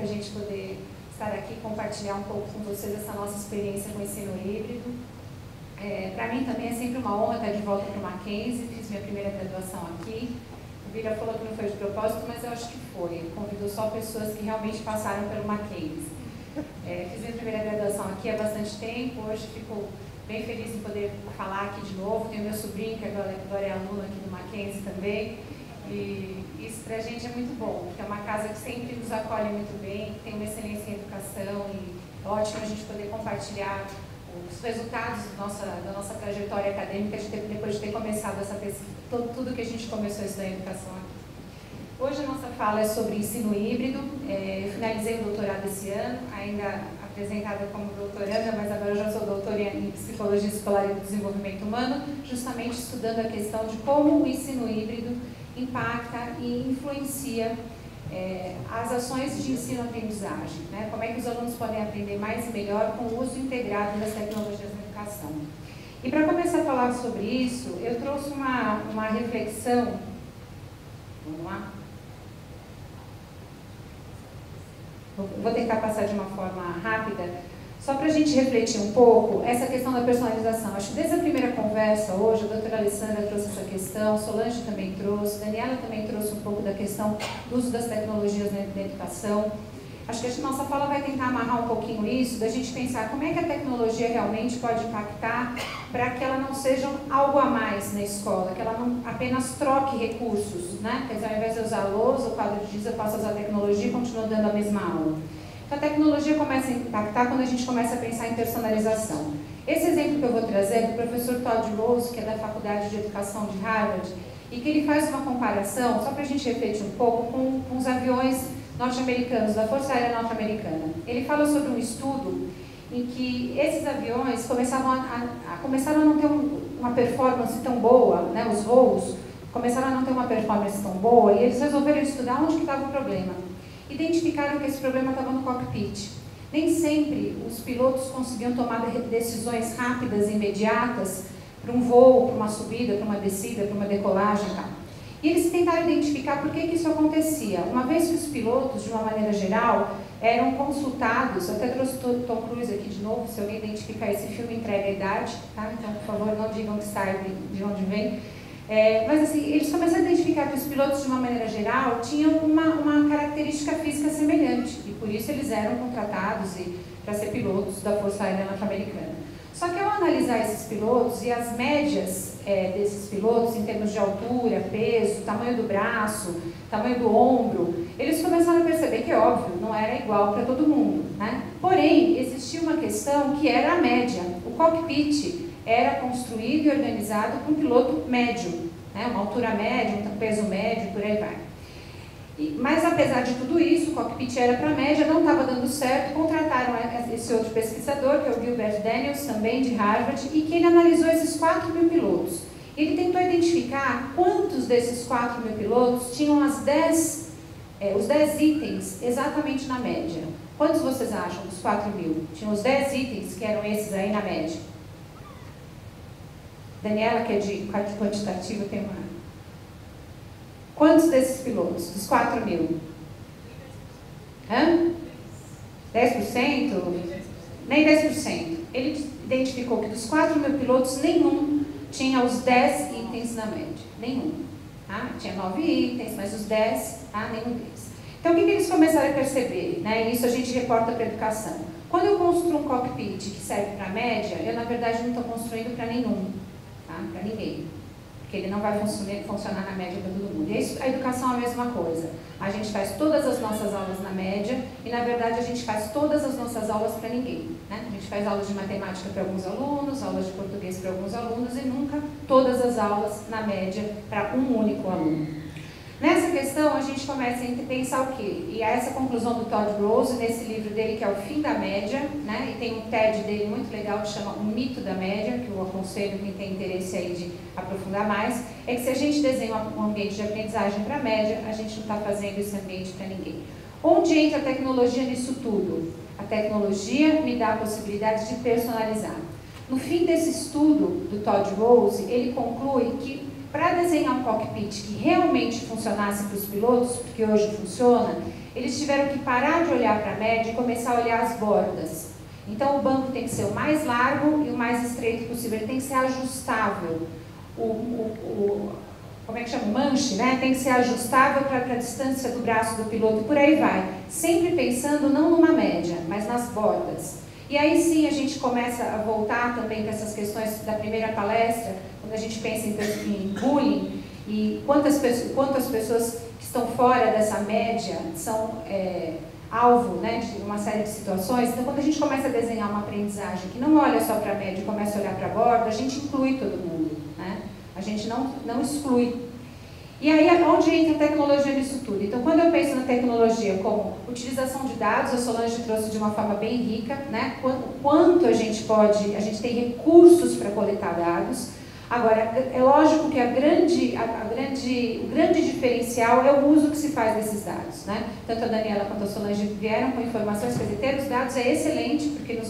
a gente poder estar aqui e compartilhar um pouco com vocês essa nossa experiência com o ensino híbrido. Para mim também é sempre uma honra estar de volta para o Mackenzie, fiz minha primeira graduação aqui. O Vira falou que não foi de propósito, mas eu acho que foi. Ele convidou só pessoas que realmente passaram pelo Mackenzie. Fiz minha primeira graduação aqui há bastante tempo, hoje fico bem feliz em poder falar aqui de novo. Tenho meu sobrinho, que agora é aluno aqui do Mackenzie também. E isso para a gente é muito bom, porque é uma casa que sempre nos acolhe muito bem, que tem uma excelência em educação e é ótimo a gente poder compartilhar os resultados da nossa trajetória acadêmica depois de ter começado essa pesquisa, tudo que a gente começou a estudar em educação aqui. Hoje a nossa fala é sobre ensino híbrido. Eu finalizei o doutorado esse ano, ainda apresentada como doutoranda, mas agora eu já sou doutora em Psicologia Escolar e Desenvolvimento Humano, justamente estudando a questão de como o ensino híbrido impacta e influencia as ações de ensino-aprendizagem, né? Como é que os alunos podem aprender mais e melhor com o uso integrado das tecnologias na educação. E para começar a falar sobre isso, eu trouxe uma reflexão. Vamos lá? Vou tentar passar de uma forma rápida, só para a gente refletir um pouco essa questão da personalização. Acho que desde a primeira conversa hoje, a doutora Alessandra trouxe essa questão, Solange também trouxe, Daniela também trouxe um pouco da questão do uso das tecnologias na educação. Acho que a nossa fala vai tentar amarrar um pouquinho isso, da gente pensar como é que a tecnologia realmente pode impactar para que ela não seja algo a mais na escola, que ela não apenas troque recursos, né? Quer dizer, ao invés de usar a lousa, o quadro de giz, eu posso usar a tecnologia e continuo dando a mesma aula. Então, a tecnologia começa a impactar quando a gente começa a pensar em personalização. Esse exemplo que eu vou trazer é do professor Todd Rose, que é da Faculdade de Educação de Harvard, e que ele faz uma comparação, só para a gente refletir um pouco, com os aviões norte-americanos, da Força Aérea Norte-Americana. Ele fala sobre um estudo em que esses aviões começaram a não ter uma performance tão boa, né, os voos começaram a não ter uma performance tão boa, e eles resolveram estudar onde que estava o problema. Identificaram que esse problema estava no cockpit. Nem sempre os pilotos conseguiam tomar decisões rápidas e imediatas para um voo, para uma subida, para uma descida, para uma decolagem e tal. E eles tentaram identificar por que isso acontecia. Uma vez que os pilotos, de uma maneira geral, eram consultados, até trouxe Tom Cruise aqui de novo, se alguém identificar esse filme, entrega a idade, tá? Então, por favor, não digam que sabe de onde vem. Mas assim, eles começaram a identificar que os pilotos, de uma maneira geral, tinham uma característica física semelhante, e por isso eles eram contratados para ser pilotos da Força Aérea Norte-Americana. Só que ao analisar esses pilotos e as médias desses pilotos, em termos de altura, peso, tamanho do braço, tamanho do ombro, eles começaram a perceber que, óbvio, não era igual para todo mundo, né? Porém, existia uma questão que era a média. O cockpit era construído e organizado para um piloto médio, né? Uma altura média, um peso médio, por aí vai. Mas, apesar de tudo isso, o cockpit era para a média, não estava dando certo, contrataram esse outro pesquisador, que é o Gilbert Daniels, também de Harvard, e que ele analisou esses 4.000 pilotos. Ele tentou identificar quantos desses 4.000 pilotos tinham os 10 itens exatamente na média. Quantos vocês acham dos 4.000? Tinham os 10 itens que eram esses aí na média? Daniela, que é de quantitativo, tem uma... Quantos desses pilotos? Dos 4.000? Hã? 10%? Nem 10%. Ele identificou que dos 4.000 pilotos, nenhum tinha os 10 itens na média. Nenhum. Tá? Tinha 9 itens, mas os 10, tá? Nenhum deles. Então, o que eles começaram a perceber? Né? E isso a gente reporta para a educação. Quando eu construo um cockpit que serve para a média, eu, na verdade, não estou construindo para nenhum. Tá? Para ninguém. Porque ele não vai funcionar na média para todo mundo. E isso, a educação é a mesma coisa. A gente faz todas as nossas aulas na média e, na verdade, a gente faz todas as nossas aulas para ninguém. Né? A gente faz aulas de matemática para alguns alunos, aulas de português para alguns alunos e nunca todas as aulas, na média, para um único aluno. Nessa questão, a gente começa a pensar o quê? E é essa conclusão do Todd Rose, nesse livro dele, que é O Fim da Média, né? E tem um TED dele muito legal, que chama O Mito da Média, que eu aconselho quem tem interesse aí de aprofundar mais, é que se a gente desenha um ambiente de aprendizagem para a média, a gente não está fazendo esse ambiente para ninguém. Onde entra a tecnologia nisso tudo? A tecnologia me dá a possibilidade de personalizar. No fim desse estudo do Todd Rose, ele conclui que para desenhar um cockpit que realmente funcionasse para os pilotos, porque hoje funciona, eles tiveram que parar de olhar para a média e começar a olhar as bordas. Então o banco tem que ser o mais largo e o mais estreito possível, ele tem que ser ajustável. Como é que chama? O manche, né? Tem que ser ajustável para a distância do braço do piloto e por aí vai. Sempre pensando não numa média, mas nas bordas. E aí sim a gente começa a voltar também para essas questões da primeira palestra, quando a gente pensa em bullying e quantas pessoas que estão fora dessa média são alvo, né, de uma série de situações. Então quando a gente começa a desenhar uma aprendizagem que não olha só para a média e começa a olhar para a borda, a gente inclui todo mundo, né? A gente não exclui. E aí, onde entra a tecnologia nisso tudo? Então, quando eu penso na tecnologia como utilização de dados, a Solange trouxe de uma forma bem rica, né? Quanto a gente tem recursos para coletar dados. Agora, é lógico que o grande diferencial é o uso que se faz desses dados, né? Tanto a Daniela quanto a Solange vieram com informações, quer dizer, ter os dados é excelente, porque nos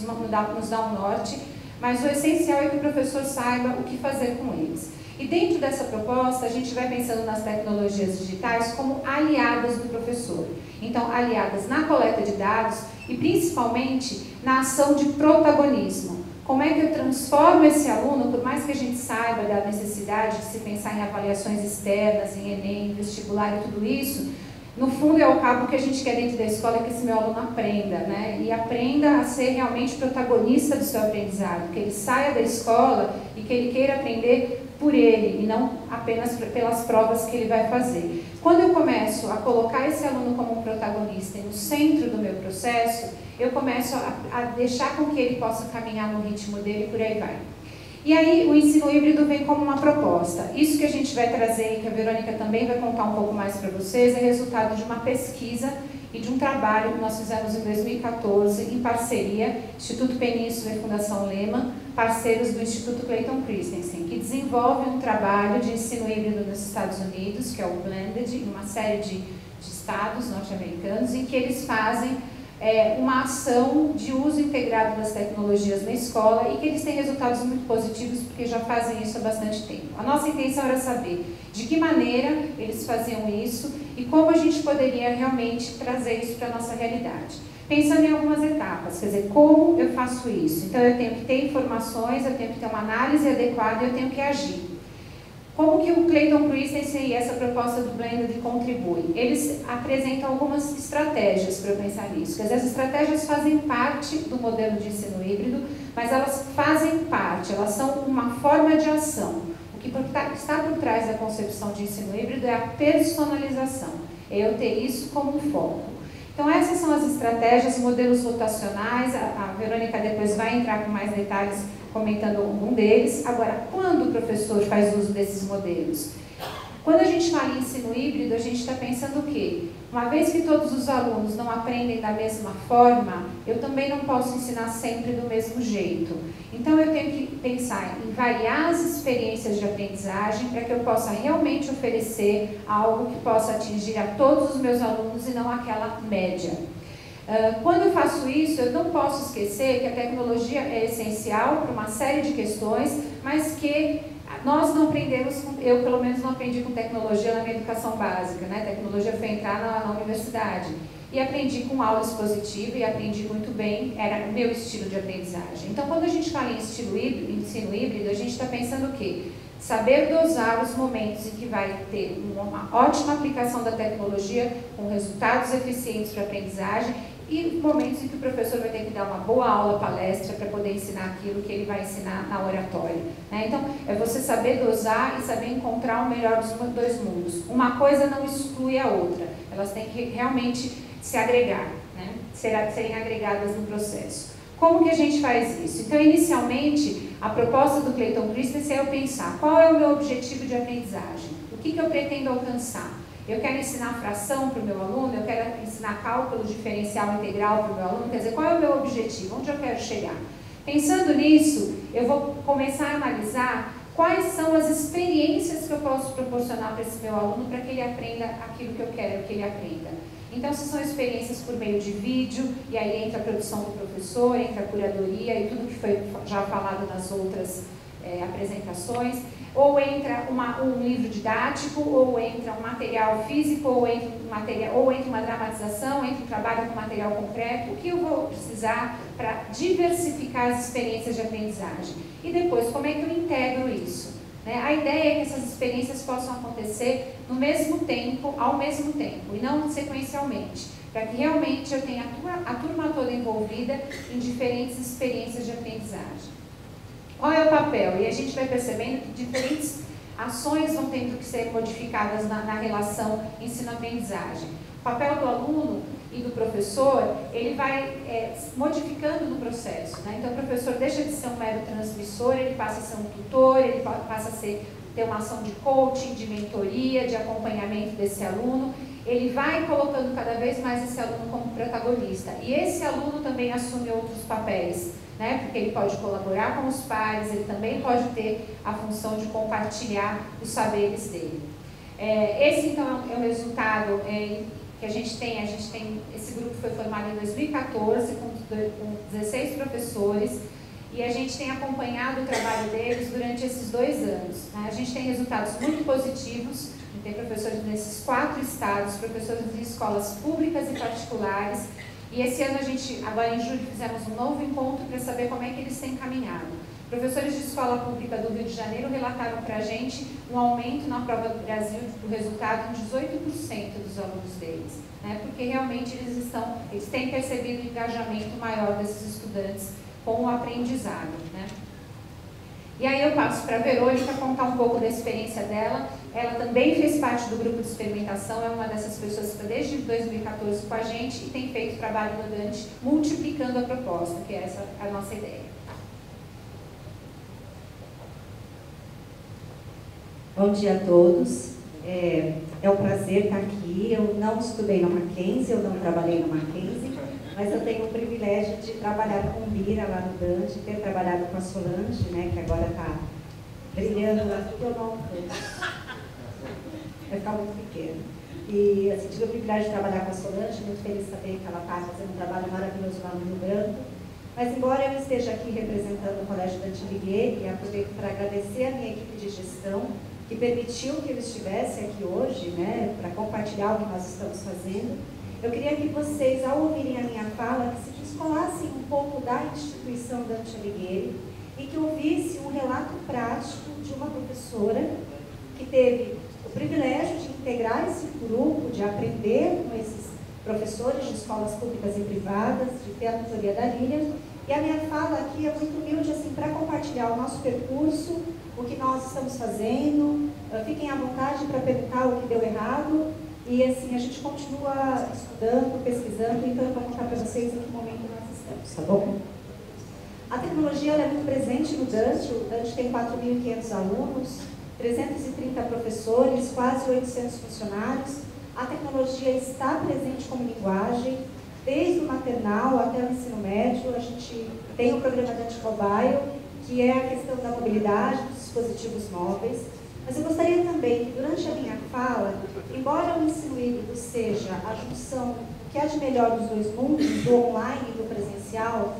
dá um norte, mas o essencial é que o professor saiba o que fazer com eles. E dentro dessa proposta, a gente vai pensando nas tecnologias digitais como aliadas do professor. Então, aliadas na coleta de dados e principalmente na ação de protagonismo. Como é que eu transformo esse aluno, por mais que a gente saiba da necessidade de se pensar em avaliações externas, em Enem, vestibular e tudo isso, no fundo e ao cabo o que a gente quer dentro da escola é que esse meu aluno aprenda, né? E aprenda a ser realmente protagonista do seu aprendizado, que ele saia da escola e que ele queira aprender por ele e não apenas pelas provas que ele vai fazer. Quando eu começo a colocar esse aluno como um protagonista e no centro do meu processo, eu começo a deixar com que ele possa caminhar no ritmo dele e por aí vai. E aí o ensino híbrido vem como uma proposta. Isso que a gente vai trazer e que a Verônica também vai contar um pouco mais para vocês é resultado de uma pesquisa e de um trabalho que nós fizemos em 2014 em parceria, Instituto Península e Fundação Lehman, parceiros do Instituto Clayton Christensen, que desenvolve um trabalho de ensino híbrido nos Estados Unidos, que é o Blended, em uma série de estados norte-americanos, em que eles fazem uma ação de uso integrado das tecnologias na escola e que eles têm resultados muito positivos porque já fazem isso há bastante tempo. A nossa intenção era saber de que maneira eles faziam isso e como a gente poderia realmente trazer isso para a nossa realidade. Pensando em algumas etapas, quer dizer, como eu faço isso? Então eu tenho que ter informações, eu tenho que ter uma análise adequada e eu tenho que agir. Como que o Clayton Christensen e essa proposta do Blended contribuem? Eles apresentam algumas estratégias para eu pensar nisso. Quer dizer, as estratégias fazem parte do modelo de ensino híbrido, mas elas fazem parte, elas são uma forma de ação. O que está por trás da concepção de ensino híbrido é a personalização, é eu ter isso como foco. Então essas são as estratégias, modelos rotacionais, a Verônica depois vai entrar com mais detalhes comentando um deles. Agora, quando o professor faz uso desses modelos? Quando a gente fala em ensino híbrido, a gente está pensando o quê? Uma vez que todos os alunos não aprendem da mesma forma, eu também não posso ensinar sempre do mesmo jeito. Então eu tenho que pensar em variar as experiências de aprendizagem para que eu possa realmente oferecer algo que possa atingir a todos os meus alunos e não aquela média. Quando eu faço isso, eu não posso esquecer que a tecnologia é essencial para uma série de questões, mas que nós não aprendemos, eu pelo menos não aprendi com tecnologia na minha educação básica, né? Tecnologia foi entrar na universidade. E aprendi com aula expositiva e aprendi muito bem, era o meu estilo de aprendizagem. Então, quando a gente fala em ensino híbrido, a gente está pensando o quê? Saber dosar os momentos em que vai ter uma ótima aplicação da tecnologia com resultados eficientes para a aprendizagem e momentos em que o professor vai ter que dar uma boa aula, palestra, para poder ensinar aquilo que ele vai ensinar na oratória. Né? Então, é você saber dosar e saber encontrar o melhor dos dois mundos. Uma coisa não exclui a outra, elas têm que realmente se agregar, né? Serem agregadas no processo. Como que a gente faz isso? Então, inicialmente, a proposta do Clayton Christensen é eu pensar qual é o meu objetivo de aprendizagem, o que eu pretendo alcançar. Eu quero ensinar fração para o meu aluno, eu quero ensinar cálculo diferencial integral para o meu aluno, quer dizer, qual é o meu objetivo, onde eu quero chegar? Pensando nisso, eu vou começar a analisar quais são as experiências que eu posso proporcionar para esse meu aluno para que ele aprenda aquilo que eu quero que ele aprenda. Então, se são experiências por meio de vídeo, e aí entra a produção do professor, entra a curadoria e tudo que foi já falado nas outras apresentações, ou entra um livro didático, ou entra um material físico, ou entra uma dramatização, entra um trabalho com material concreto. O que eu vou precisar para diversificar as experiências de aprendizagem? E depois, como é que eu integro isso? A ideia é que essas experiências possam acontecer no mesmo tempo, ao mesmo tempo, e não sequencialmente, para que realmente eu tenha a turma toda envolvida em diferentes experiências de aprendizagem. Qual é o papel? E a gente vai percebendo que diferentes ações vão tendo que ser modificadas na relação ensino-aprendizagem. O papel do aluno e do professor, ele vai modificando no processo, né? Então, o professor deixa de ser um mero transmissor, ele passa a ser um tutor, ele passa a ter uma ação de coaching, de mentoria, de acompanhamento desse aluno. Ele vai colocando cada vez mais esse aluno como protagonista. E esse aluno também assume outros papéis, né? Porque ele pode colaborar com os pares, ele também pode ter a função de compartilhar os saberes dele. Esse, então, é o resultado que a gente tem. Esse grupo foi formado em 2014, com 16 professores, e a gente tem acompanhado o trabalho deles durante esses 2 anos. Né? A gente tem resultados muito positivos. Tem professores nesses 4 estados, professores de escolas públicas e particulares. E esse ano agora em julho, fizemos um novo encontro para saber como é que eles têm caminhado. Professores de escola pública do Rio de Janeiro relataram para a gente um aumento na prova do Brasil do resultado em 18% dos alunos deles, né? Porque realmente eles têm percebido um engajamento maior desses estudantes com o aprendizado, né? E aí eu passo para a Verônica contar um pouco da experiência dela. Ela também fez parte do grupo de experimentação, é uma dessas pessoas que está desde 2014 com a gente e tem feito trabalho rodante multiplicando a proposta, que é essa a nossa ideia. Bom dia a todos. É um prazer estar aqui. Eu não estudei na Mackenzie, eu não trabalhei na Mackenzie, mas eu tenho o privilégio de trabalhar com Bira lá no Dante, ter trabalhado com a Solange, né, que agora está brilhando lá, porque eu não vai ficar muito pequeno. E assim, tive o privilégio de trabalhar com a Solange, muito feliz de saber que ela está fazendo um trabalho maravilhoso lá no Rio Branco. Mas embora eu esteja aqui representando o Colégio Dante Alighieri, aproveito para agradecer a minha equipe de gestão, que permitiu que eu estivesse aqui hoje, né, para compartilhar o que nós estamos fazendo. Eu queria que vocês, ao ouvirem a minha fala, que se descolassem um pouco da instituição Dante Alighieri e que ouvissem um relato prático de uma professora que teve o privilégio de integrar esse grupo, de aprender com esses professores de escolas públicas e privadas, de ter a tutoria da Lilian. E a minha fala aqui é muito humilde, assim, para compartilhar o nosso percurso, o que nós estamos fazendo. Fiquem à vontade para perguntar o que deu errado. E assim, a gente continua estudando, pesquisando, então eu vou contar para vocês em que momento nós estamos, tá bom? A tecnologia ela é muito presente no Dante. O Dante tem 4.500 alunos, 330 professores, quase 800 funcionários. A tecnologia está presente como linguagem, desde o maternal até o ensino médio. A gente tem o programa Dante Mobile, que é a questão da mobilidade dos dispositivos móveis. Mas eu gostaria também que, durante a minha fala, embora o ensino híbrido seja a junção que é de melhor dos 2 mundos, do online e do presencial,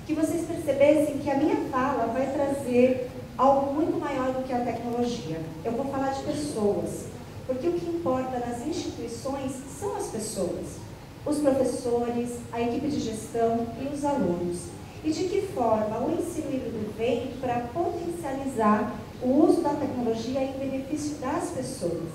que vocês percebessem que a minha fala vai trazer algo muito maior do que a tecnologia. Eu vou falar de pessoas, porque o que importa nas instituições são as pessoas, os professores, a equipe de gestão e os alunos. E de que forma o ensino híbrido vem para potencializar o uso da tecnologia em benefício das pessoas.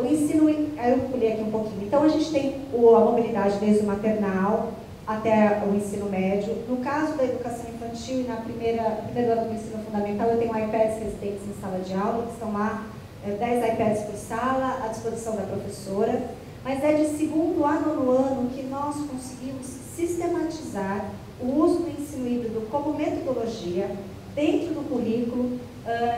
O ensino, eu pulei aqui um pouquinho. Então, a gente tem a mobilidade desde o maternal até o ensino médio. No caso da educação infantil e na primeiro ano do ensino fundamental, eu tenho iPads residentes em sala de aula, que estão lá, 10 iPads por sala, à disposição da professora. Mas é de 2º a 9º ano que nós conseguimos sistematizar o uso do ensino híbrido como metodologia dentro do currículo,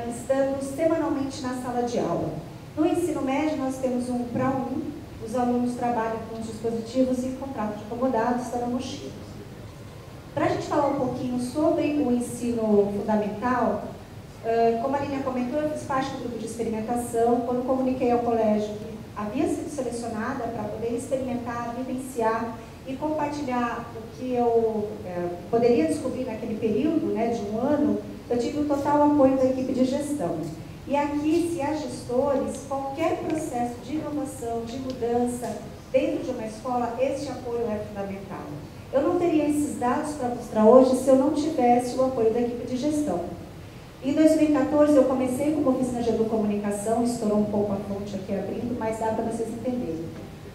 estando semanalmente na sala de aula. No ensino médio, nós temos um para 1, os alunos trabalham com os dispositivos em contrato de acomodado, estão na mochila. Para a gente falar um pouquinho sobre o ensino fundamental, como a Lilian comentou, eu fiz parte do grupo de experimentação. Quando comuniquei ao colégio que havia sido selecionada para poder experimentar, vivenciar e compartilhar o que eu poderia descobrir naquele período, né, de um ano. Eu tive o total apoio da equipe de gestão. E aqui, se há gestores, qualquer processo de inovação, de mudança dentro de uma escola, este apoio é fundamental. Eu não teria esses dados para mostrar hoje se eu não tivesse o apoio da equipe de gestão. Em 2014, eu comecei com uma oficina de educomunicação, estourou um pouco a fonte aqui abrindo, mas dá para vocês entenderem.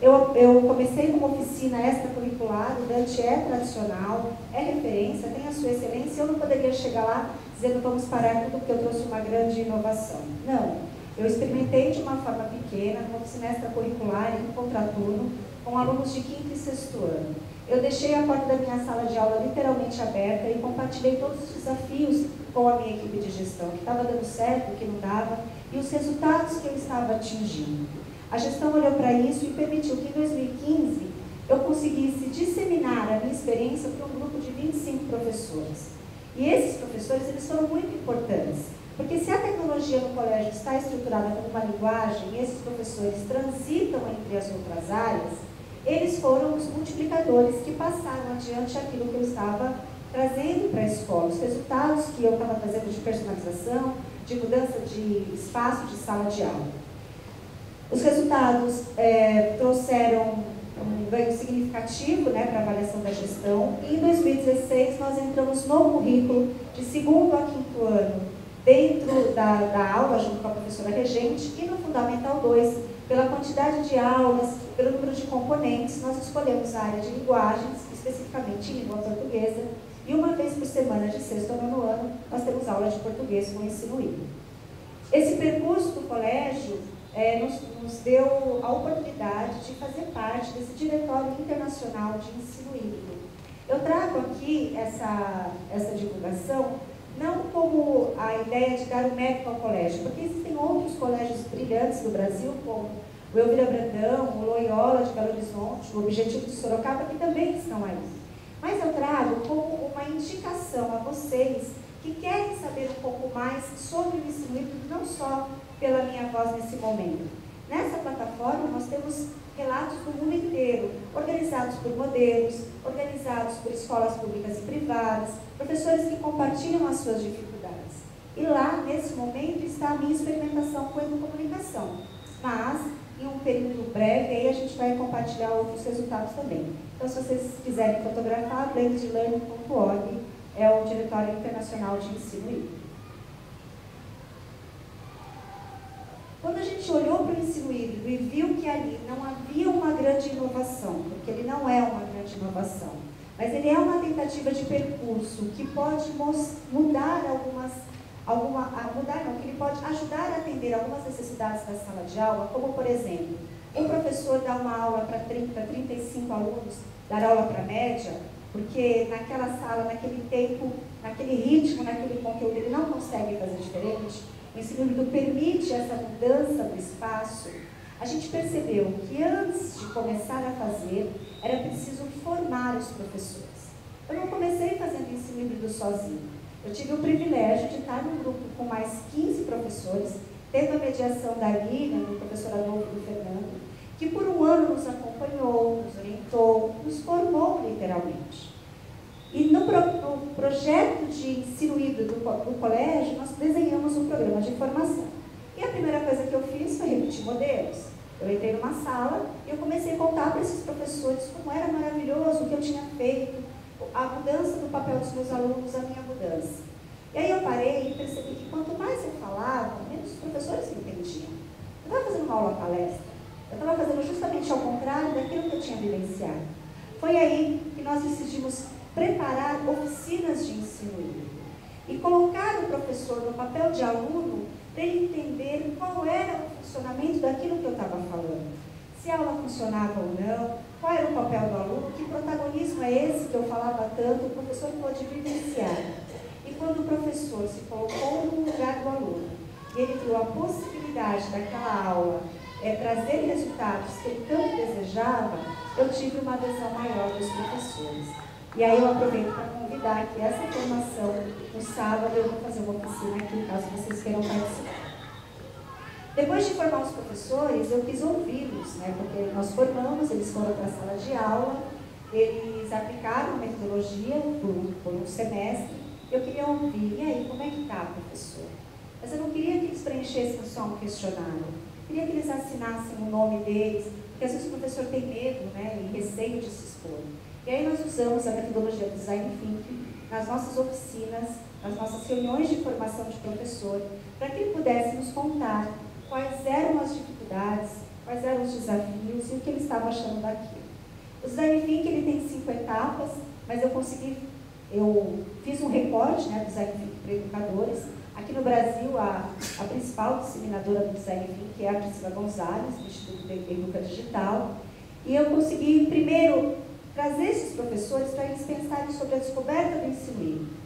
Eu comecei com uma oficina extracurricular, o Dante é tradicional, é referência, tem a sua excelência, eu não poderia chegar lá dizendo vamos parar tudo porque eu trouxe uma grande inovação. Não, eu experimentei de uma forma pequena, uma oficina extracurricular, em contraturno, com alunos de 5º e 6º ano. Eu deixei a porta da minha sala de aula literalmente aberta e compartilhei todos os desafios com a minha equipe de gestão, que estava dando certo, o que não dava, e os resultados que eu estava atingindo. A gestão olhou para isso e permitiu que em 2015 eu conseguisse disseminar a minha experiência para um grupo de 25 professores. E esses professores, eles foram muito importantes, porque se a tecnologia no colégio está estruturada como uma linguagem e esses professores transitam entre as outras áreas, eles foram os multiplicadores que passaram adiante aquilo que eu estava trazendo para a escola, os resultados que eu estava trazendo de personalização, de mudança de espaço de sala de aula. Os resultados trouxeram um ganho significativo, né, para a avaliação da gestão, e em 2016 nós entramos no currículo de 2º a 5º ano, dentro da aula, junto com a professora regente, e no Fundamental 2, pela quantidade de aulas, pelo número de componentes, nós escolhemos a área de linguagens, especificamente em língua portuguesa, e uma vez por semana, de 6º ao 9º ano, nós temos aula de português com ensino híbrido. Esse percurso do colégio nos deu a oportunidade de fazer parte desse diretório internacional de ensino híbrido. Eu trago aqui essa divulgação não como a ideia de dar o mérito ao colégio, porque existem outros colégios brilhantes do Brasil, como o Elvira Brandão, o Loyola de Belo Horizonte, o Objetivo de Sorocaba, que também estão aí. Mas eu trago como uma indicação a vocês que querem saber um pouco mais sobre o ensino híbrido, não só pela minha voz nesse momento. Nessa plataforma nós temos relatos do mundo inteiro, organizados por modelos, organizados por escolas públicas e privadas, professores que compartilham as suas dificuldades. E lá, nesse momento, está a minha experimentação com a educomunicação. Mas, em um período breve, aí a gente vai compartilhar outros resultados também. Então, se vocês quiserem fotografar, blendedlearning.org é o Diretório Internacional de Ensino híbrido. Quando a gente olhou para o ensino híbrido e viu que ali não havia uma grande inovação, porque ele não é uma grande inovação, mas ele é uma tentativa de percurso que pode mudar que ele pode ajudar a atender algumas necessidades da sala de aula, como, por exemplo, um professor dar uma aula para 30, 35 alunos, dar aula para média, porque naquela sala, naquele tempo, naquele ritmo, naquele conteúdo, ele não consegue fazer diferente. O ensino híbrido permite essa mudança do espaço. A gente percebeu que antes de começar a fazer, era preciso formar os professores. Eu não comecei fazendo ensino híbrido sozinho. Eu tive o privilégio de estar num grupo com mais 15 professores, tendo a mediação da Lina, do professor Adolfo e do Fernando, que por um ano nos acompanhou, nos orientou, nos formou literalmente. E no projeto de ensino híbrido do colégio, nós desenhamos um programa de formação. E a primeira coisa que eu fiz foi repetir modelos. Eu entrei numa sala e eu comecei a contar para esses professores como era maravilhoso o que eu tinha feito, a mudança do papel dos meus alunos, a minha mudança. E aí eu parei e percebi que quanto mais eu falava, menos os professores me entendiam. Eu estava fazendo uma aula palestra, eu estava fazendo justamente ao contrário daquilo que eu tinha vivenciado. Foi aí que nós decidimos preparar oficinas de ensino híbrido e colocar o professor no papel de aluno para ele entender qual era o funcionamento daquilo que eu estava falando. Se a aula funcionava ou não, qual era o papel do aluno, que protagonismo é esse que eu falava tanto, o professor pôde vivenciar. E quando o professor se colocou no lugar do aluno e ele viu a possibilidade daquela aula trazer resultados que ele tanto desejava, eu tive uma adesão maior dos professores. E aí eu aproveito para convidar que essa formação, no sábado, eu vou fazer uma oficina aqui, caso vocês queiram participar. Depois de formar os professores, eu quis ouvi-los, né? Porque nós formamos, eles foram para a sala de aula, eles aplicaram a metodologia por um semestre. Eu queria ouvir, e aí, como é que está, professor? Mas eu não queria que eles preenchessem só um questionário. Eu queria que eles assinassem o nome deles, porque às vezes o professor tem medo, né, e receio de se expor. E aí nós usamos a metodologia do Design Thinking nas nossas oficinas, nas nossas reuniões de formação de professor, para que ele pudesse nos contar quais eram as dificuldades, quais eram os desafios e o que ele estava achando daquilo. O Design Thinking ele tem 5 etapas, mas eu fiz um recorte, né, do Design Thinking para educadores. Aqui no Brasil, a principal disseminadora do Design Thinking é a Priscila Gonzalez, do Instituto de Educa Digital. E eu consegui, primeiro, trazer esses professores para eles pensarem sobre a descoberta do ensino híbrido.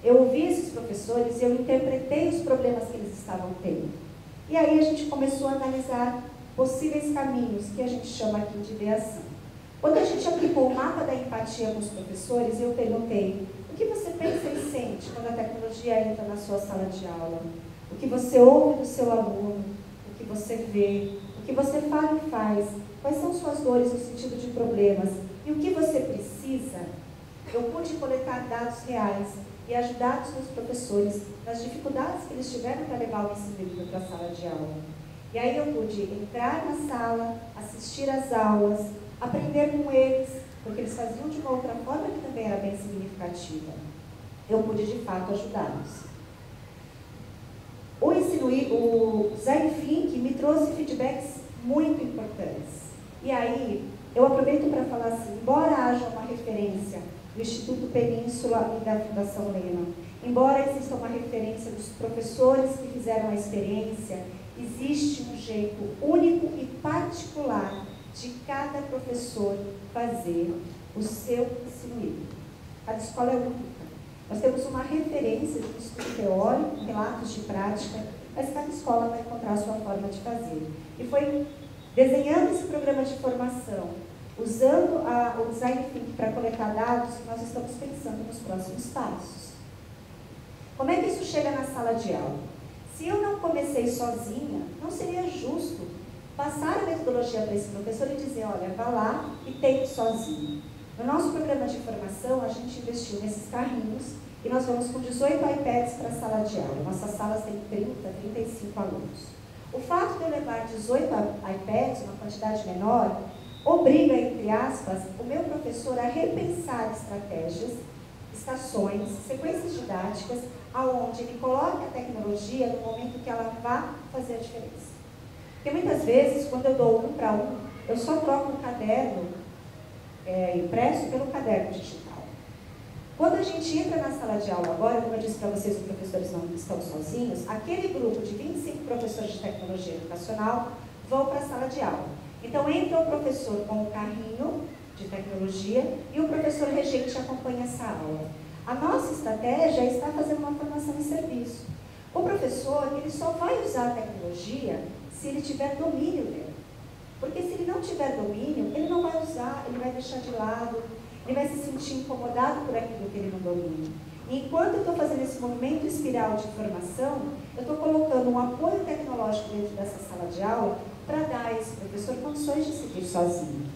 Eu ouvi esses professores e eu interpretei os problemas que eles estavam tendo. E aí a gente começou a analisar possíveis caminhos, que a gente chama aqui de ideação. Quando a gente aplicou o mapa da empatia com os professores, eu perguntei: o que você pensa e sente quando a tecnologia entra na sua sala de aula? O que você ouve do seu aluno? O que você vê? O que você fala e faz? Quais são suas dores no sentido de problemas? E o que você precisa? Eu pude coletar dados reais e ajudar os meus professores nas dificuldades que eles tiveram para levar o ensino híbrido para a sala de aula. E aí eu pude entrar na sala, assistir às aulas, aprender com eles, porque eles faziam de uma outra forma que também era bem significativa. Eu pude, de fato, ajudá-los. O Design Thinking me trouxe feedbacks muito importantes. E aí, eu aproveito para falar assim, embora haja uma referência do Instituto Península e da Fundação Lehman, embora exista uma referência dos professores que fizeram a experiência, existe um jeito único e particular de cada professor fazer o seu ensino híbrido. Cada escola é única. Nós temos uma referência de um estudo teórico, relatos de prática, mas cada escola vai encontrar a sua forma de fazer. E foi desenhando esse programa de formação, usando o Design Thinking para coletar dados, que nós estamos pensando nos próximos passos. Como é que isso chega na sala de aula? Se eu não comecei sozinha, não seria justo passar a metodologia para esse professor e dizer: olha, vá lá e tente sozinho. No nosso programa de formação, a gente investiu nesses carrinhos e nós vamos com 18 iPads para a sala de aula. Nossas salas têm 30, 35 alunos. O fato de eu levar 18 iPads, uma quantidade menor, obriga, entre aspas, o meu professor a repensar estratégias, estações, sequências didáticas, aonde ele coloque a tecnologia no momento que ela vá fazer a diferença. Porque muitas vezes, quando eu dou 1 para 1, eu só troco o caderno impresso pelo caderno digital. Quando a gente entra na sala de aula agora, como eu disse para vocês, os professores não estão sozinhos, aquele grupo de 25 professores de tecnologia educacional vão para a sala de aula. Então entra o professor com o carrinho de tecnologia e o professor regente acompanha essa aula. A nossa estratégia está fazendo uma formação em serviço. O professor, ele só vai usar a tecnologia se ele tiver domínio dela. Porque se ele não tiver domínio, ele não vai usar, ele vai deixar de lado, ele vai se sentir incomodado por aquilo que ele não domina. E enquanto eu estou fazendo esse movimento espiral de formação, eu estou colocando um apoio tecnológico dentro dessa sala de aula para dar a esse professor condições de seguir sozinho.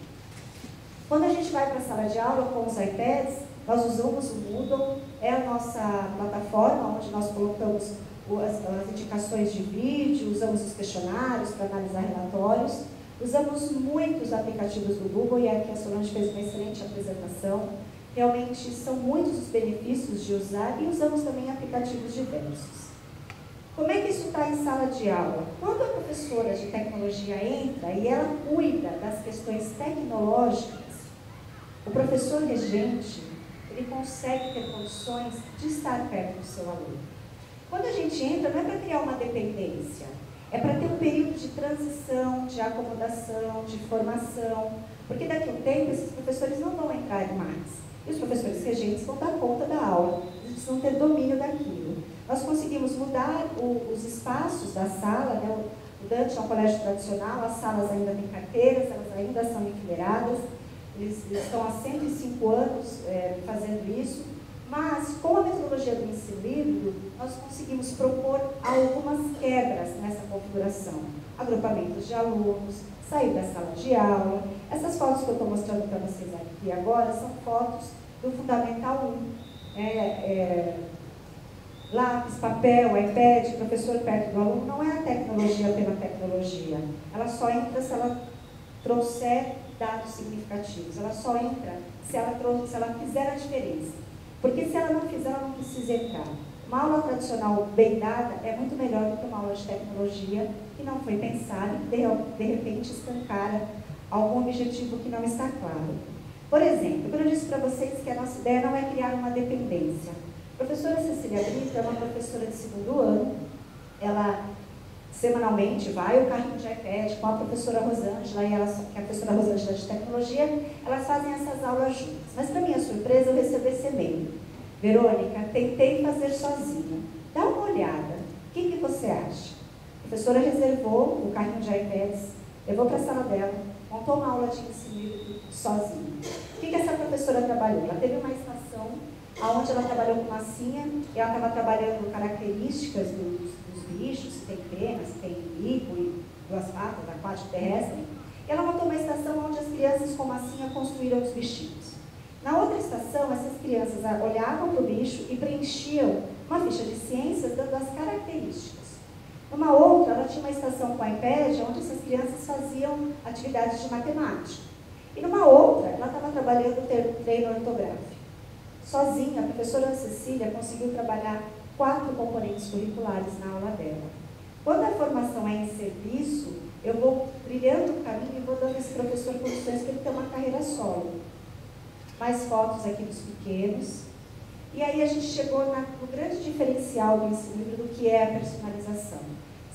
Quando a gente vai para a sala de aula com os iPads, nós usamos o Moodle, é a nossa plataforma onde nós colocamos as indicações de vídeo, usamos os questionários para analisar relatórios, usamos muitos aplicativos do Google, e aqui a Solange fez uma excelente apresentação. Realmente são muitos os benefícios de usar, e usamos também aplicativos diversos. Como é que isso está em sala de aula? Quando a professora de tecnologia entra e ela cuida das questões tecnológicas, o professor regente, ele consegue ter condições de estar perto do seu aluno. Quando a gente entra, não é para criar uma dependência, é para ter um período de transição, de acomodação, de formação, porque daqui a um tempo esses professores não vão entrar mais. E os professores regentes vão dar conta da aula, eles precisam ter domínio daquilo. Nós conseguimos mudar os espaços da sala, né? O Dante é um colégio tradicional, as salas ainda têm carteiras, elas ainda são enfileiradas, eles estão há 105 anos fazendo isso, mas com a metodologia do ensino livre, rápido, nós conseguimos propor algumas quebras nessa configuração. Agrupamentos de alunos, sair da sala de aula. Essas fotos que eu estou mostrando para vocês aqui agora são fotos do Fundamental 1. Lápis, papel, iPad, professor perto do aluno, não é a tecnologia pela tecnologia. Ela só entra se ela trouxer dados significativos. Ela só entra se ela fizer a diferença. Porque se ela não fizer, ela não precisa entrar. Uma aula tradicional bem dada é muito melhor do que uma aula de tecnologia que não foi pensada e de repente escancara algum objetivo que não está claro. Por exemplo, quando eu disse para vocês que a nossa ideia não é criar uma dependência. A professora Cecília Brito é uma professora de segundo ano. Ela semanalmente vai o carrinho de iPad com a professora Rosângela, que é a professora Rosângela de tecnologia, elas fazem essas aulas juntas. Mas, para minha surpresa, eu recebo esse e-mail. Verônica, tentei fazer sozinha. Dá uma olhada. O que você acha? A professora reservou o carrinho de iPads, levou para a sala dela, montou uma aula de ensino sozinha. O que essa professora trabalhou? Ela teve uma estação onde ela trabalhou com massinha, e ela estava trabalhando características dos bichos, se tem pena, se tem bico e duas patas, aquático terrestre. E ela montou uma estação onde as crianças com massinha construíram os bichinhos. Na outra estação, essas crianças olhavam para o bicho e preenchiam uma ficha de ciências dando as características. Numa outra, ela tinha uma estação com iPad onde essas crianças faziam atividades de matemática. E numa outra, ela estava trabalhando o treino ortográfico. Sozinha, a professora Cecília conseguiu trabalhar 4 componentes curriculares na aula dela. Quando a formação é em serviço, eu vou trilhando o caminho e vou dando a esse professor condições que ele tem uma carreira solo. Mais fotos aqui dos pequenos. E aí a gente chegou no grande diferencial do ensino híbrido, que é a personalização.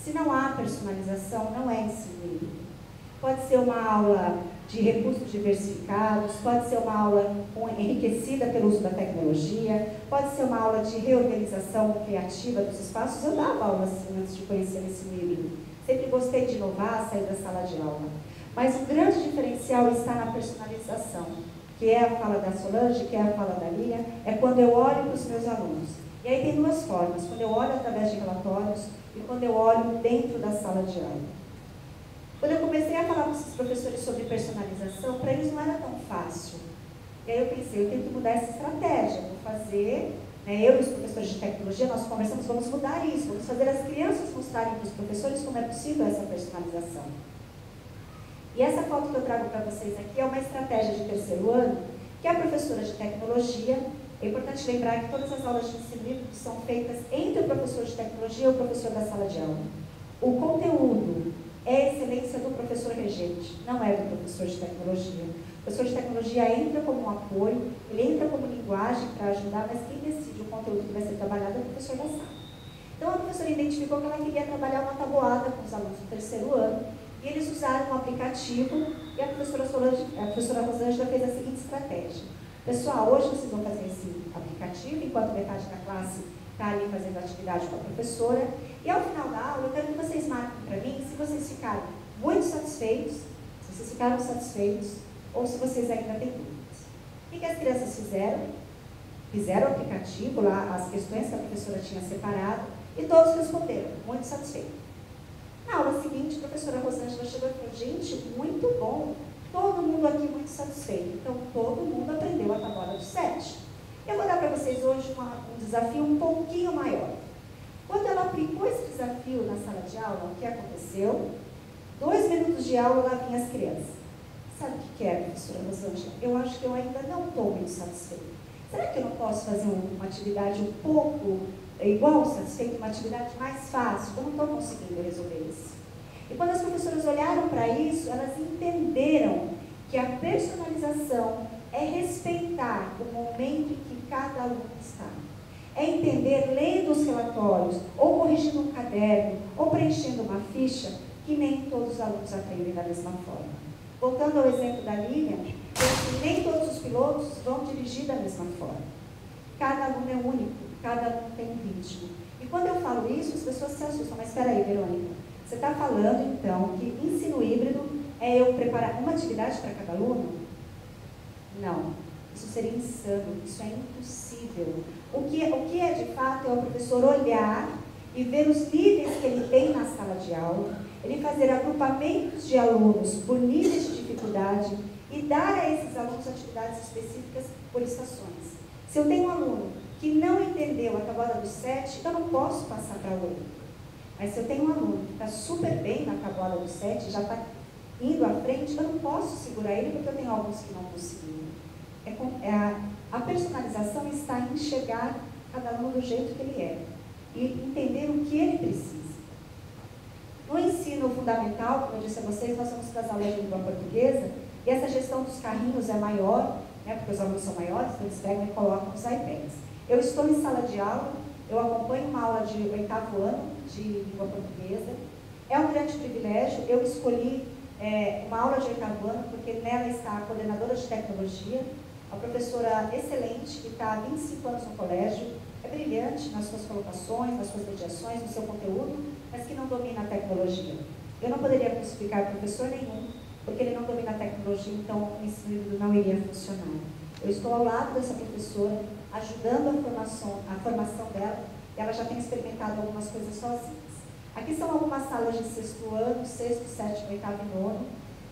Se não há personalização, não é ensino híbrido. Pode ser uma aula de recursos diversificados, pode ser uma aula enriquecida pelo uso da tecnologia, pode ser uma aula de reorganização criativa dos espaços. Eu dava aula assim antes de conhecer o ensino híbrido. Sempre gostei de inovar, sair da sala de aula. Mas o grande diferencial está na personalização, que é a fala da Solange, que é a fala da Lilian, é quando eu olho para os meus alunos. E aí tem duas formas, quando eu olho através de relatórios e quando eu olho dentro da sala de aula. Quando eu comecei a falar com esses professores sobre personalização, para eles não era tão fácil. E aí eu pensei, eu tenho que mudar essa estratégia, vou fazer, eu e os professores de tecnologia, nós conversamos, vamos mudar isso, vamos fazer as crianças mostrarem para os professores como é possível essa personalização. E essa foto que eu trago para vocês aqui é uma estratégia de terceiro ano, que a professora de tecnologia, é importante lembrar que todas as aulas de ensino híbrido são feitas entre o professor de tecnologia e o professor da sala de aula. O conteúdo é a excelência do professor regente, não é do professor de tecnologia. O professor de tecnologia entra como um apoio, ele entra como linguagem para ajudar, mas quem decide o conteúdo que vai ser trabalhado é o professor da sala. Então a professora identificou que ela queria trabalhar uma tabuada com os alunos do terceiro ano, e eles usaram um aplicativo, e a professora Rosângela fez a seguinte estratégia. Pessoal, hoje vocês vão fazer esse aplicativo, enquanto metade da classe está ali fazendo atividade com a professora, e ao final da aula, eu quero que vocês marquem para mim se vocês ficaram muito satisfeitos, se vocês ficaram satisfeitos, ou se vocês ainda têm dúvidas. O que as crianças fizeram? Fizeram o aplicativo, lá as questões que a professora tinha separado, e todos responderam, muito satisfeitos. Na aula seguinte, a professora Rosângela chegou e falou, gente, muito bom, todo mundo aqui muito satisfeito. Então, todo mundo aprendeu a tabuada do 7. Eu vou dar para vocês hoje um desafio um pouquinho maior. Quando ela aplicou esse desafio na sala de aula, o que aconteceu? 2 minutos de aula, lá vinham as crianças. Sabe o que é, professora Rosângela? Eu acho que eu ainda não estou muito satisfeita. Será que eu não posso fazer uma atividade um pouco igual satisfeita, uma atividade mais fácil? Eu não estou conseguindo resolver isso. E quando as professoras olharam para isso, elas entenderam que a personalização é respeitar o momento em que cada aluno está. É entender, lendo os relatórios, ou corrigindo um caderno, ou preenchendo uma ficha, que nem todos os alunos aprendem da mesma forma. Voltando ao exemplo da Lilian, nem todos os pilotos vão dirigir da mesma forma. Cada aluno é único, cada aluno tem um ritmo. E quando eu falo isso, as pessoas se assustam. Mas espera aí, Verônica, você está falando, então, que ensino híbrido é eu preparar uma atividade para cada aluno? Não, isso seria insano, isso é impossível. O que é de fato é o professor olhar e ver os níveis que ele tem na sala de aula, ele fazer agrupamentos de alunos por níveis de dificuldade e dar a esses alunos atividades específicas por estações. Se eu tenho um aluno que não entendeu a tabuada do 7, eu não posso passar para o 8. Mas se eu tenho um aluno que está super bem na tabuada do 7, já está indo à frente, eu não posso segurar ele porque eu tenho alguns que não conseguiram. A personalização está em enxergar cada aluno do jeito que ele é e entender o que ele precisa. No ensino fundamental, como eu disse a vocês, nós somos das aulas de língua portuguesa e essa gestão dos carrinhos é maior, né, porque os alunos são maiores, então eles pegam e colocam os iPads. Eu estou em sala de aula, eu acompanho uma aula de 8º ano de língua portuguesa. É um grande privilégio, eu escolhi uma aula de 8º ano porque nela está a coordenadora de tecnologia, a professora excelente, que está há 25 anos no colégio, é brilhante nas suas colocações, nas suas mediações, no seu conteúdo, mas que não domina a tecnologia. Eu não poderia crucificar professor nenhum, porque ele não domina a tecnologia, então o ensino híbrido não iria funcionar. Eu estou ao lado dessa professora, ajudando a formação dela, e ela já tem experimentado algumas coisas sozinhas. Aqui são algumas salas de 6º ano, 6º, 7º, 8º e 9º,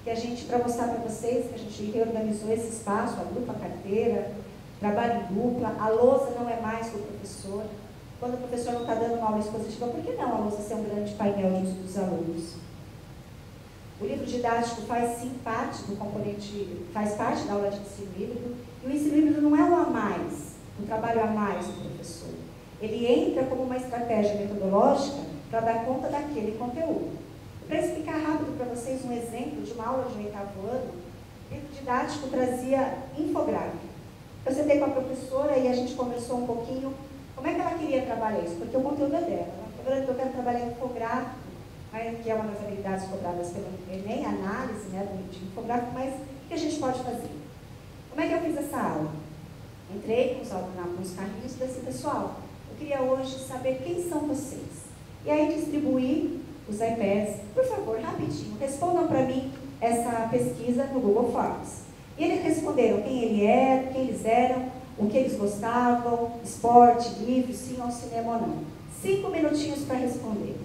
que a gente, para mostrar para vocês, que a gente reorganizou esse espaço, a dupla carteira, trabalho em dupla, a lousa não é mais do professor. Quando o professor não está dando uma aula expositiva, por que não a lousa ser um grande painel de uso dos alunos? O livro didático faz sim parte do componente, faz parte da aula de ensino híbrido, e o ensino híbrido não é o a mais, o trabalho a mais do professor. Ele entra como uma estratégia metodológica para dar conta daquele conteúdo. Para explicar rápido para vocês um exemplo de uma aula de 8º ano, o livro didático trazia infográfico. Eu sentei com a professora e a gente conversou um pouquinho como é que ela queria trabalhar isso, porque o conteúdo é dela. Eu quero trabalhar infográfico, que é uma das habilidades cobradas pelo Enem, análise, né, de infográfico, mas o que a gente pode fazer? Como é que eu fiz essa aula? Entrei com os carrinhos e disse, pessoal, eu queria hoje saber quem são vocês. E aí distribuí os iPads. Por favor, rapidinho, respondam para mim essa pesquisa no Google Forms. E eles responderam quem eles eram, o que eles gostavam, esporte, livros, sim ou cinema ou não. 5 minutinhos para responder.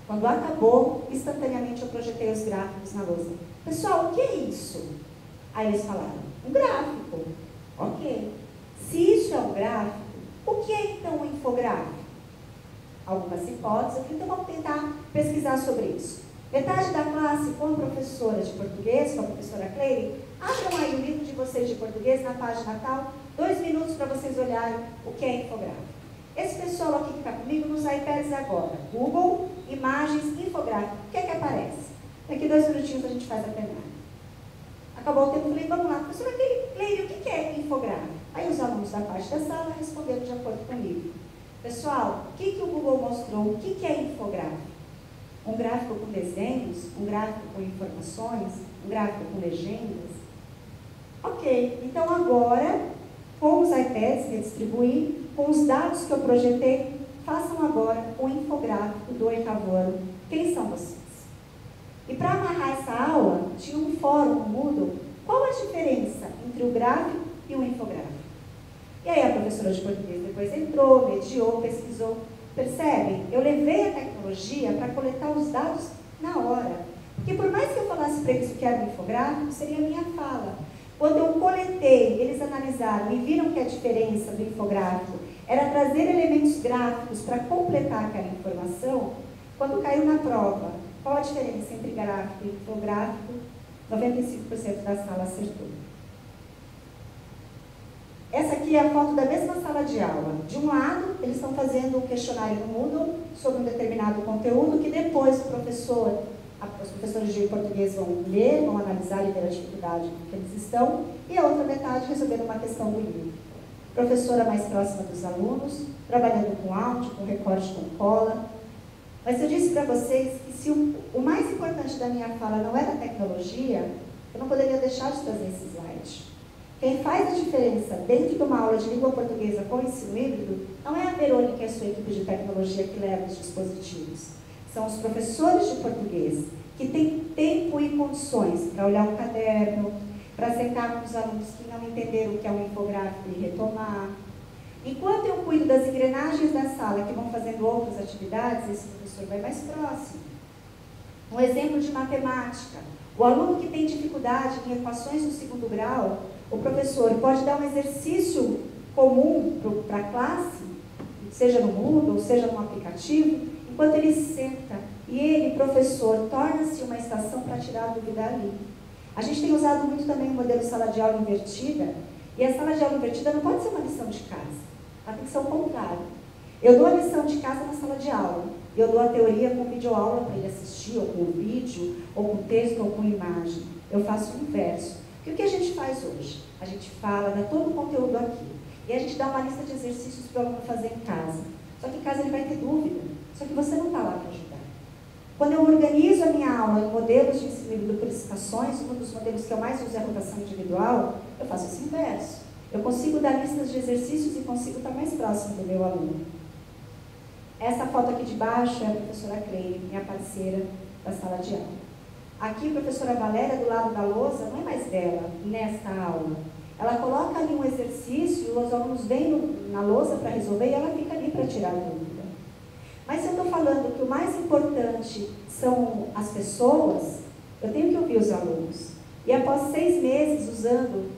Quando acabou, instantaneamente eu projetei os gráficos na lousa. Pessoal, o que é isso? Aí eles falaram, um gráfico. Ok. Se isso é um gráfico, o que é então um infográfico? Algumas hipóteses, então vamos tentar pesquisar sobre isso. Metade da classe com a professora de português, com a professora Cleire, abram aí o livro de vocês de português na página tal, 2 minutos para vocês olharem o que é infográfico. Esse pessoal aqui que está comigo nos iPads agora, Google, imagens, infográfico, o que é que aparece? Daqui 2 minutinhos a gente faz a plenária. Acabou o tempo, eu falei, vamos lá, professora Cleire, o que é infográfico? Aí os alunos da parte da sala responderam de acordo com o livro. Pessoal, o que o Google mostrou? O que é infográfico? Um gráfico com desenhos, um gráfico com informações, um gráfico com legendas? Ok, então agora, com os iPads que eu distribuí, com os dados que eu projetei, façam agora o infográfico do 8º ano. Quem são vocês? E para amarrar essa aula, tinha um fórum no Moodle. Qual a diferença entre o gráfico e o infográfico? E aí a professora de português depois entrou, mediou, pesquisou. Percebem? Eu levei a tecnologia para coletar os dados na hora. Porque por mais que eu falasse para eles o que era um infográfico, seria a minha fala. Quando eu coletei, eles analisaram e viram que a diferença do infográfico era trazer elementos gráficos para completar aquela informação, quando caiu na prova, qual a diferença entre gráfico e infográfico? 95% da sala acertou. Essa aqui é a foto da mesma sala de aula. De um lado, eles estão fazendo um questionário no Moodle sobre um determinado conteúdo que depois os professores de português vão ler, vão analisar e ver a dificuldade que eles estão, e a outra metade resolvendo uma questão do livro. Professora mais próxima dos alunos, trabalhando com áudio, com recorte com cola. Mas eu disse para vocês que se o mais importante da minha fala não era a tecnologia, eu não poderia deixar de trazer esse slide. Quem faz a diferença dentro de uma aula de língua portuguesa com ensino híbrido não é a Verônica e a sua equipe de tecnologia que leva os dispositivos. São os professores de português que têm tempo e condições para olhar um caderno, para sentar com os alunos que não entenderam o que é um infográfico e retomar. Enquanto eu cuido das engrenagens da sala que vão fazendo outras atividades, esse professor vai mais próximo. Um exemplo de matemática. O aluno que tem dificuldade em equações no segundo grau, o professor pode dar um exercício comum para a classe, seja no Moodle, ou seja no aplicativo, enquanto ele senta e ele, professor, torna-se uma estação para tirar a dúvida ali. A gente tem usado muito também o modelo sala de aula invertida, e a sala de aula invertida não pode ser uma lição de casa, ela tem que ser o contrário. Eu dou a lição de casa na sala de aula, eu dou a teoria com videoaula para ele assistir, ou com vídeo, ou com texto, ou com imagem. Eu faço o inverso. E o que a gente faz hoje? A gente fala, dá todo o conteúdo aqui. E a gente dá uma lista de exercícios para o aluno fazer em casa. Só que em casa ele vai ter dúvida. Só que você não está lá para ajudar. Quando eu organizo a minha aula em modelos de ensino e duplicações, um dos modelos que eu mais uso é a rotação individual, eu faço esse inverso. Eu consigo dar listas de exercícios e consigo estar mais próximo do meu aluno. Essa foto aqui de baixo é a professora Cleide, minha parceira da sala de aula. Aqui a professora Valéria, do lado da lousa, não é mais dela, nesta aula. Ela coloca ali um exercício, os alunos vêm na lousa para resolver e ela fica ali para tirar a dúvida. Mas se eu estou falando que o mais importante são as pessoas, eu tenho que ouvir os alunos. E após 6 meses usando,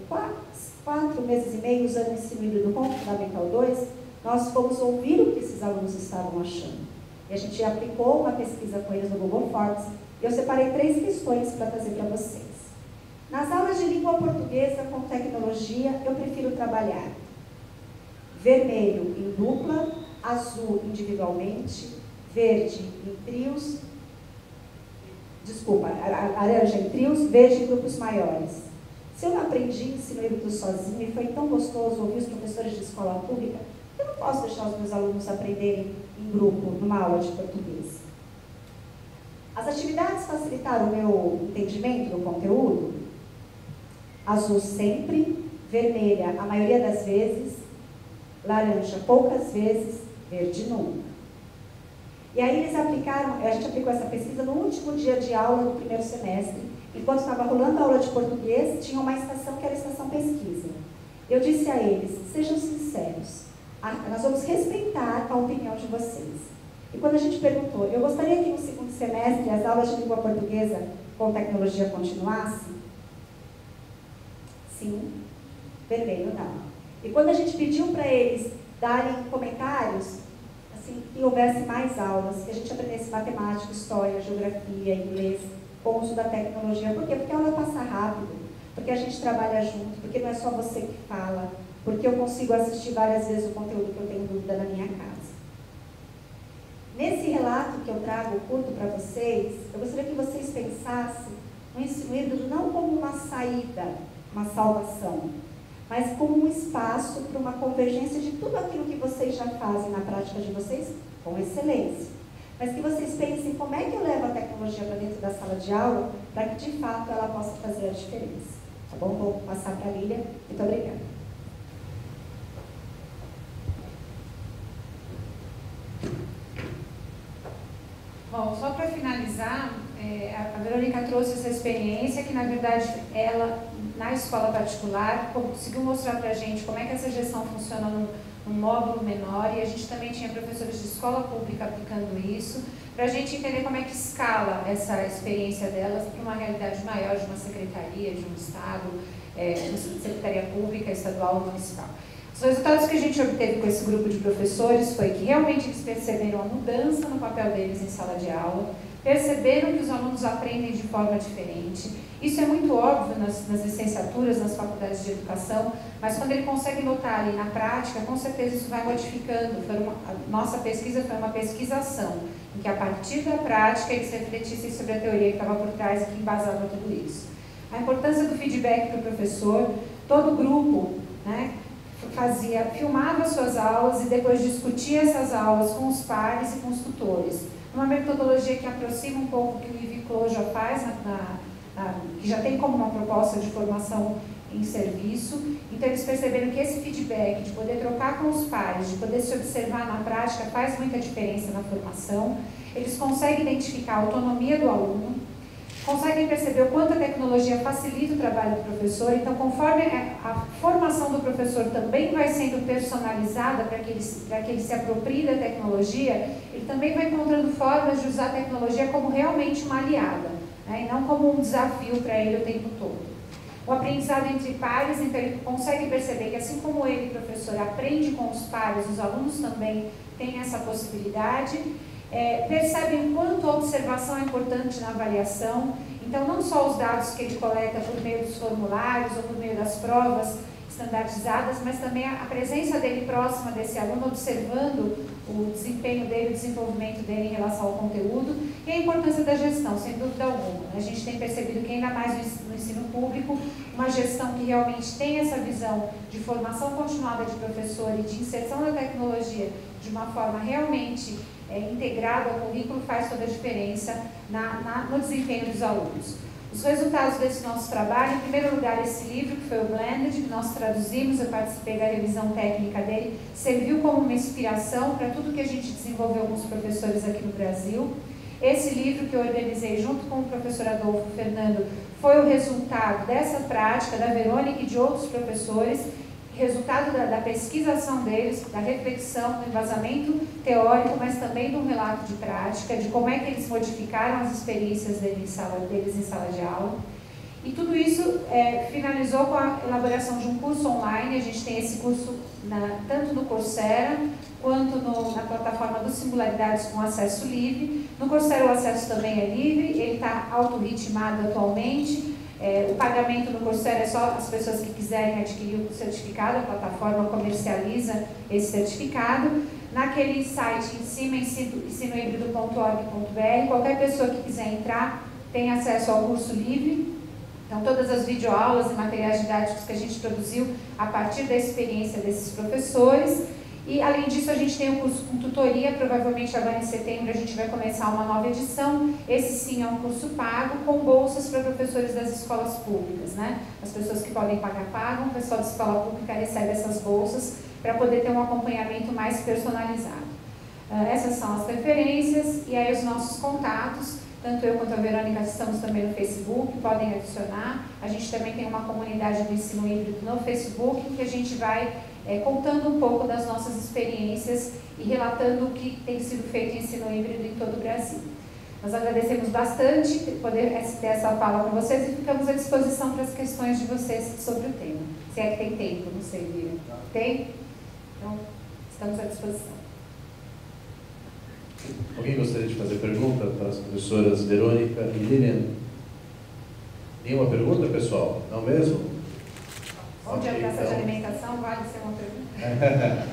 4 meses e meio usando o ensino híbrido com Fundamental 2, nós fomos ouvir o que esses alunos estavam achando. E a gente aplicou uma pesquisa com eles no Google Forms, e eu separei 3 questões para trazer para vocês. Nas aulas de língua portuguesa com tecnologia, eu prefiro trabalhar vermelho em dupla, azul individualmente, verde em trios, laranja em trios, verde em grupos maiores. Se eu não aprendi ensino híbrido sozinho e foi tão gostoso ouvir os professores de escola pública, eu não posso deixar os meus alunos aprenderem em grupo, numa aula de português. As atividades facilitaram o meu entendimento do conteúdo. Azul sempre, vermelha a maioria das vezes, laranja poucas vezes, verde nunca. E aí eles aplicaram, a gente aplicou essa pesquisa no último dia de aula do primeiro semestre. Enquanto estava rolando a aula de português, tinha uma estação que era a estação pesquisa. Eu disse a eles, sejam sinceros, nós vamos respeitar a opinião de vocês. E quando a gente perguntou, eu gostaria que no segundo semestre as aulas de língua portuguesa com tecnologia continuassem? Sim, vermelho não. E quando a gente pediu para eles darem comentários, assim, que houvesse mais aulas, que a gente aprendesse matemática, história, geografia, inglês, com o uso da tecnologia. Por quê? Porque a aula passa rápido, porque a gente trabalha junto, porque não é só você que fala, porque eu consigo assistir várias vezes o conteúdo que eu tenho dúvida na minha casa. Nesse relato que eu trago curto para vocês, eu gostaria que vocês pensassem no ensino híbrido não como uma saída, uma salvação, mas como um espaço para uma convergência de tudo aquilo que vocês já fazem na prática de vocês com excelência. Mas que vocês pensem como é que eu levo a tecnologia para dentro da sala de aula para que de fato ela possa fazer a diferença. Tá bom? Vou passar para a Lília. Muito obrigada. Bom, só para finalizar, a Verônica trouxe essa experiência que, na verdade, ela, na escola particular, conseguiu mostrar para a gente como é que essa gestão funciona num módulo menor, e a gente também tinha professores de escola pública aplicando isso, para a gente entender como é que escala essa experiência delas para uma realidade maior de uma secretaria, de um estado, de uma secretaria pública, estadual ou municipal. Os resultados que a gente obteve com esse grupo de professores foi que realmente eles perceberam a mudança no papel deles em sala de aula, perceberam que os alunos aprendem de forma diferente. Isso é muito óbvio nas licenciaturas, nas faculdades de educação, mas quando ele consegue notar ali na prática, com certeza isso vai modificando. A nossa pesquisa foi uma pesquisação, em que a partir da prática eles refletissem sobre a teoria que estava por trás e que embasava tudo isso. A importância do feedback para o professor, todo o grupo, né, filmava suas aulas e depois discutia essas aulas com os pares e com os tutores. Uma metodologia que aproxima um pouco o que o IVCLO já faz, que já tem como uma proposta de formação em serviço. Então eles perceberam que esse feedback, de poder trocar com os pares, de poder se observar na prática, faz muita diferença na formação. Eles conseguem identificar a autonomia do aluno. conseguem perceber o quanto a tecnologia facilita o trabalho do professor. Então, conforme a formação do professor também vai sendo personalizada para que ele se aproprie da tecnologia, ele também vai encontrando formas de usar a tecnologia como realmente uma aliada, né, e não como um desafio para ele o tempo todo. O aprendizado entre pares, então ele consegue perceber que assim como ele, professor, aprende com os pares, os alunos também têm essa possibilidade. Percebem o quanto a observação é importante na avaliação. Então, não só os dados que ele coleta por meio dos formulários ou por meio das provas standardizadas, mas também a presença dele próxima desse aluno, observando o desempenho dele, o desenvolvimento dele em relação ao conteúdo, e a importância da gestão, sem dúvida alguma. A gente tem percebido que ainda mais no ensino público, uma gestão que realmente tem essa visão de formação continuada de professor e de inserção da tecnologia de uma forma realmente integrado ao currículo faz toda a diferença no desempenho dos alunos. Os resultados desse nosso trabalho, em primeiro lugar, esse livro, que foi o Blended, que nós traduzimos, eu participei da revisão técnica dele, serviu como uma inspiração para tudo que a gente desenvolveu com os professores aqui no Brasil. Esse livro que eu organizei junto com o professor Adolfo Fernando foi o resultado dessa prática da Verônica e de outros professores, resultado da pesquisação deles, da reflexão, do embasamento teórico, mas também do relato de prática, de como é que eles modificaram as experiências deles em sala de aula. E tudo isso finalizou com a elaboração de um curso online. A gente tem esse curso tanto no Coursera, quanto na plataforma do Singularidades com acesso livre. No Coursera o acesso também é livre, ele está autorritmado atualmente. O pagamento no Coursera é só as pessoas que quiserem adquirir o certificado, a plataforma comercializa esse certificado. Naquele site em cima, ensinohibrido.org.br, qualquer pessoa que quiser entrar tem acesso ao curso livre. Então, todas as videoaulas e materiais didáticos que a gente produziu a partir da experiência desses professores. E, além disso, a gente tem um curso com tutoria, provavelmente agora em setembro a gente vai começar uma nova edição. Esse sim é um curso pago, com bolsas para professores das escolas públicas, né? As pessoas que podem pagar, pagam, o pessoal da escola pública recebe essas bolsas para poder ter um acompanhamento mais personalizado. Essas são as referências e aí os nossos contatos. Tanto eu quanto a Verônica estamos também no Facebook, podem adicionar. A gente também tem uma comunidade do ensino híbrido no Facebook, que a gente vai contando um pouco das nossas experiências e relatando o que tem sido feito em ensino híbrido em todo o Brasil. Nós agradecemos bastante poder ter essa fala com vocês e ficamos à disposição para as questões de vocês sobre o tema. Se é que tem tempo, não sei, Lívia. Tem? Então, estamos à disposição. Alguém gostaria de fazer pergunta para as professoras Verônica e Lilian? Nenhuma pergunta, pessoal? Não mesmo? Onde é a praça de alimentação? Vale ser uma pergunta?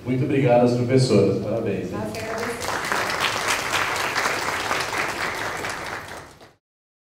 Muito obrigado às professoras, parabéns. Nós que agradecemos.